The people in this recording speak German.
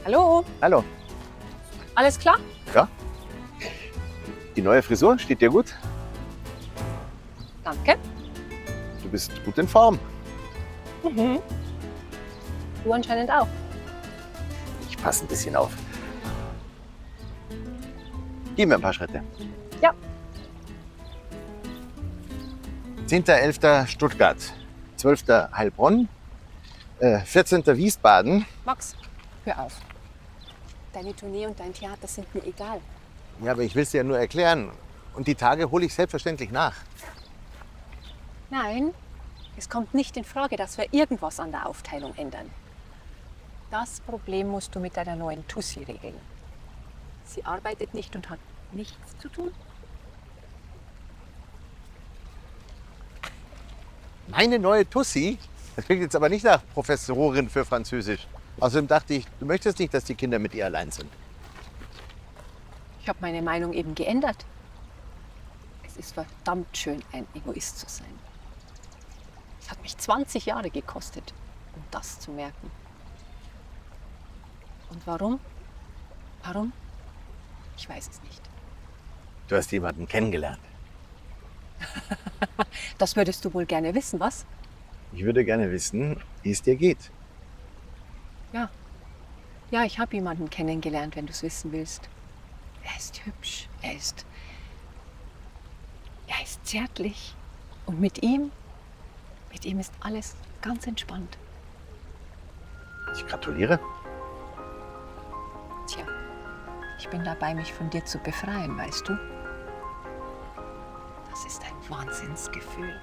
Hallo, Hallo. alles klar? Ja? Die neue Frisur steht dir gut? Danke. Du bist gut in Form. Mhm. Du anscheinend auch. Ich passe ein bisschen auf. Gib mir ein paar Schritte. Ja. 10.11. Stuttgart, 12. Heilbronn, 14. Wiesbaden. Max, hör auf. Deine Tournee und dein Theater sind mir egal. Ja, aber ich will es dir ja nur erklären. Und die Tage hole ich selbstverständlich nach. Nein, es kommt nicht in Frage, dass wir irgendwas an der Aufteilung ändern. Das Problem musst du mit deiner neuen Tussi regeln. Sie arbeitet nicht und hat nichts zu tun. Meine neue Tussi? Das klingt jetzt aber nicht nach Professorin für Französisch. Außerdem dachte ich, du möchtest nicht, dass die Kinder mit ihr allein sind. Ich habe meine Meinung eben geändert. Es ist verdammt schön, ein Egoist zu sein. Es hat mich 20 Jahre gekostet, um das zu merken. Und warum? Warum? Ich weiß es nicht. Du hast jemanden kennengelernt. Das würdest du wohl gerne wissen, was? Ich würde gerne wissen, wie es dir geht. Ja. Ja, ich habe jemanden kennengelernt, wenn du es wissen willst. Er ist hübsch, er ist zärtlich. Und mit ihm ist alles ganz entspannt. Ich gratuliere. Tja, ich bin dabei, mich von dir zu befreien, weißt du? Das ist ein Wahnsinnsgefühl.